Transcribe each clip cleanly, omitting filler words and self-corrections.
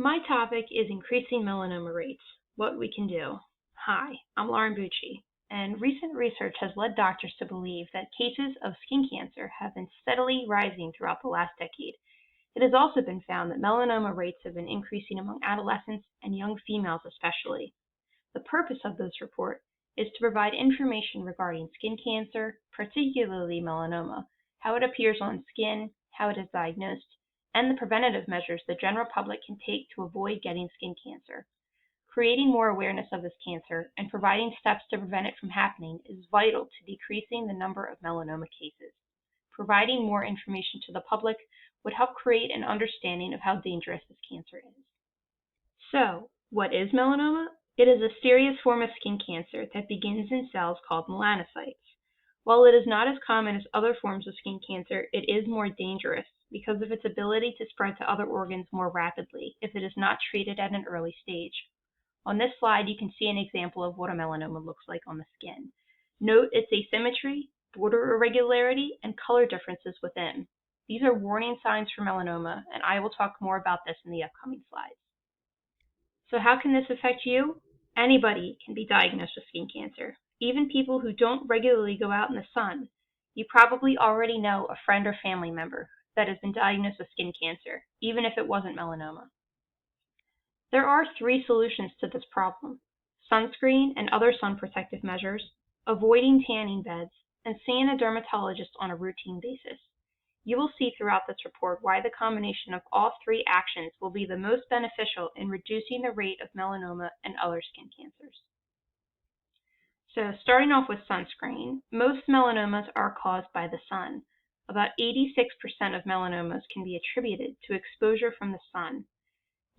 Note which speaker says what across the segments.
Speaker 1: My topic is increasing melanoma rates, what we can do. Hi, I'm Lauren Bucci, and recent research has led doctors to believe that cases of skin cancer have been steadily rising throughout the last decade. It has also been found that melanoma rates have been increasing among adolescents and young females especially. The purpose of this report is to provide information regarding skin cancer, particularly melanoma, how it appears on skin, how it is diagnosed, and the preventative measures the general public can take to avoid getting skin cancer. Creating more awareness of this cancer and providing steps to prevent it from happening is vital to decreasing the number of melanoma cases. Providing more information to the public would help create an understanding of how dangerous this cancer is. So, what is melanoma? It is a serious form of skin cancer that begins in cells called melanocytes. While it is not as common as other forms of skin cancer, it is more dangerous because of its ability to spread to other organs more rapidly if it is not treated at an early stage. On this slide, you can see an example of what a melanoma looks like on the skin. Note its asymmetry, border irregularity, and color differences within. These are warning signs for melanoma, and I will talk more about this in the upcoming slides. So how can this affect you? Anybody can be diagnosed with skin cancer, even people who don't regularly go out in the sun. You probably already know a friend or family member that has been diagnosed with skin cancer, even if it wasn't melanoma. There are 3 solutions to this problem: sunscreen and other sun protective measures, avoiding tanning beds, and seeing a dermatologist on a routine basis. You will see throughout this report why the combination of all 3 actions will be the most beneficial in reducing the rate of melanoma and other skin cancers. So starting off with sunscreen, most melanomas are caused by the sun. About 86% of melanomas can be attributed to exposure from the sun.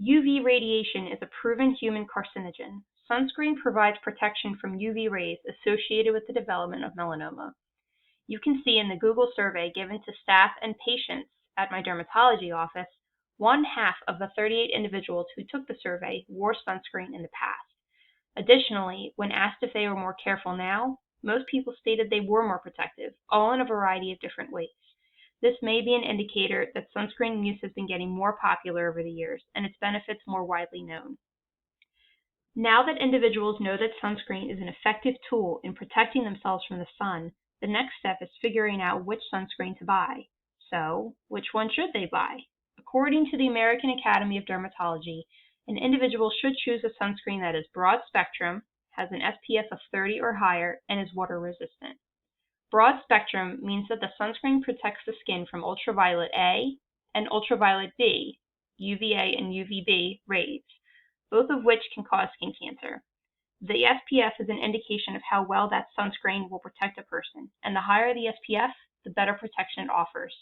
Speaker 1: UV radiation is a proven human carcinogen. Sunscreen provides protection from UV rays associated with the development of melanoma. You can see in the Google survey given to staff and patients at my dermatology office, 1/2 of the 38 individuals who took the survey wore sunscreen in the past. Additionally, when asked if they were more careful now, most people stated they were more protective, all in a variety of different ways. This may be an indicator that sunscreen use has been getting more popular over the years and its benefits more widely known. Now that individuals know that sunscreen is an effective tool in protecting themselves from the sun, the next step is figuring out which sunscreen to buy. So, which one should they buy? According to the American Academy of Dermatology, an individual should choose a sunscreen that is broad spectrum, has an SPF of 30 or higher, and is water resistant. Broad spectrum means that the sunscreen protects the skin from ultraviolet A and ultraviolet B, UVA and UVB rays, both of which can cause skin cancer. The SPF is an indication of how well that sunscreen will protect a person, and the higher the SPF, the better protection it offers.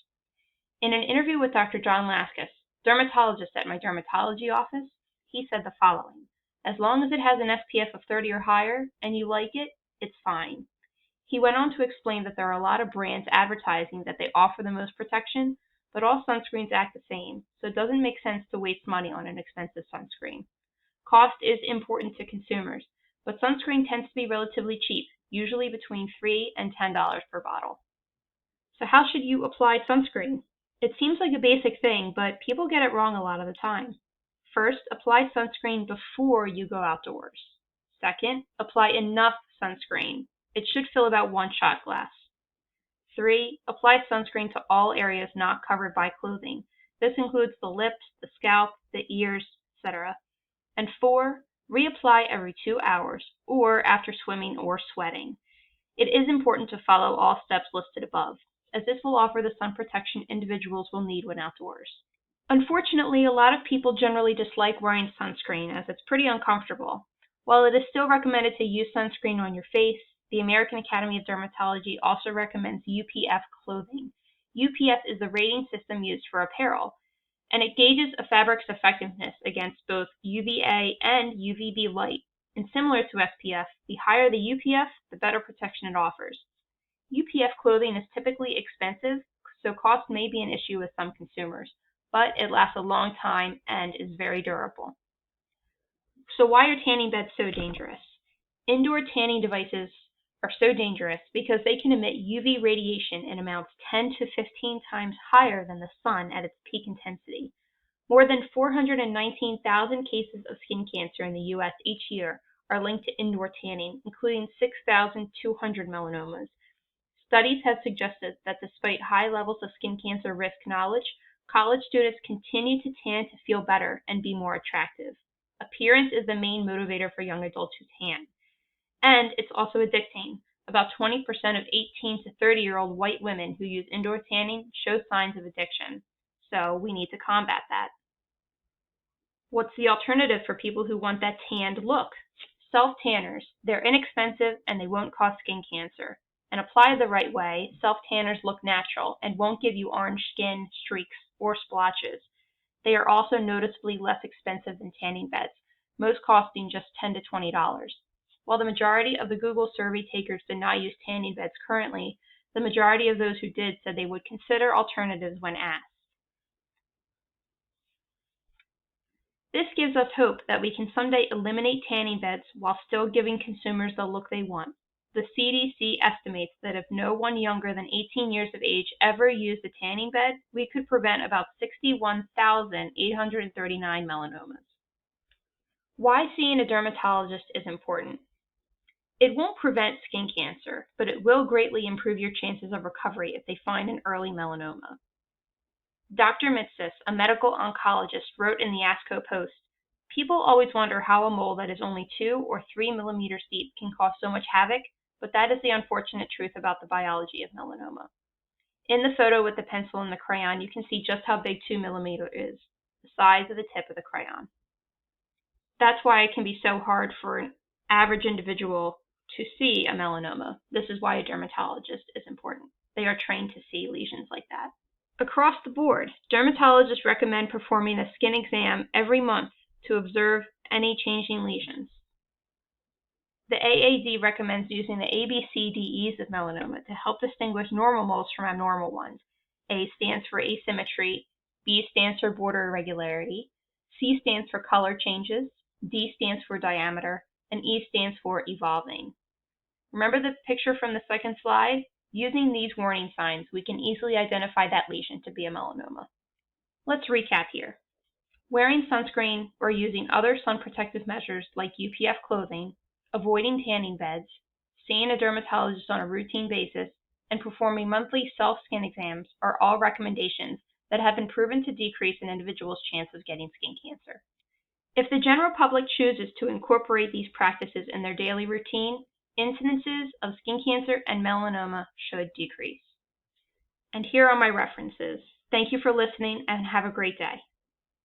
Speaker 1: In an interview with Dr. John Laskus, dermatologist at my dermatology office, he said the following: "As long as it has an SPF of 30 or higher, and you like it, it's fine." He went on to explain that there are a lot of brands advertising that they offer the most protection, but all sunscreens act the same, so it doesn't make sense to waste money on an expensive sunscreen. Cost is important to consumers, but sunscreen tends to be relatively cheap, usually between $3 and $10 per bottle. So how should you apply sunscreen? It seems like a basic thing, but people get it wrong a lot of the time. First, apply sunscreen before you go outdoors. Second, apply enough sunscreen. It should fill about 1 shot glass. 3, apply sunscreen to all areas not covered by clothing. This includes the lips, the scalp, the ears, etc. And 4, reapply every 2 hours or after swimming or sweating. It is important to follow all steps listed above, as this will offer the sun protection individuals will need when outdoors. Unfortunately, a lot of people generally dislike wearing sunscreen as it's pretty uncomfortable. While it is still recommended to use sunscreen on your face, the American Academy of Dermatology also recommends UPF clothing. UPF is the rating system used for apparel, and it gauges a fabric's effectiveness against both UVA and UVB light. And similar to SPF, the higher the UPF, the better protection it offers. UPF clothing is typically expensive, so cost may be an issue with some consumers, but it lasts a long time and is very durable. So why are tanning beds so dangerous? Indoor tanning devices are so dangerous because they can emit UV radiation in amounts 10 to 15 times higher than the sun at its peak intensity. More than 419,000 cases of skin cancer in the U.S. each year are linked to indoor tanning, including 6,200 melanomas. Studies have suggested that despite high levels of skin cancer risk knowledge, college students continue to tan to feel better and be more attractive. Appearance is the main motivator for young adults who tan. And it's also addicting. About 20% of 18 to 30-year-old white women who use indoor tanning show signs of addiction. So we need to combat that. What's the alternative for people who want that tanned look? Self-tanners. They're inexpensive and they won't cause skin cancer. And applied the right way, self-tanners look natural and won't give you orange skin, streaks, or splotches. They are also noticeably less expensive than tanning beds, most costing just $10 to $20. While the majority of the Google survey takers did not use tanning beds currently, the majority of those who did said they would consider alternatives when asked. This gives us hope that we can someday eliminate tanning beds while still giving consumers the look they want. The CDC estimates that if no one younger than 18 years of age ever used a tanning bed, we could prevent about 61,839 melanomas. Why seeing a dermatologist is important. It won't prevent skin cancer, but it will greatly improve your chances of recovery if they find an early melanoma. Dr. Mitsis, a medical oncologist, wrote in the ASCO Post, "People always wonder how a mole that is only 2 or 3 millimeters deep can cause so much havoc, but that is the unfortunate truth about the biology of melanoma." In the photo with the pencil and the crayon, you can see just how big 2 millimeters is, the size of the tip of the crayon. That's why it can be so hard for an average individual to see a melanoma. This is why a dermatologist is important. They are trained to see lesions like that. Across the board, dermatologists recommend performing a skin exam every month to observe any changing lesions. The AAD recommends using the ABCDEs of melanoma to help distinguish normal moles from abnormal ones. A stands for asymmetry, B stands for border irregularity, C stands for color changes, D stands for diameter, and E stands for evolving. Remember the picture from the second slide? Using these warning signs, we can easily identify that lesion to be a melanoma. Let's recap here. Wearing sunscreen or using other sun protective measures like UPF clothing, avoiding tanning beds, seeing a dermatologist on a routine basis, and performing monthly self-skin exams are all recommendations that have been proven to decrease an individual's chance of getting skin cancer. If the general public chooses to incorporate these practices in their daily routine, incidences of skin cancer and melanoma should decrease. And here are my references. Thank you for listening and have a great day.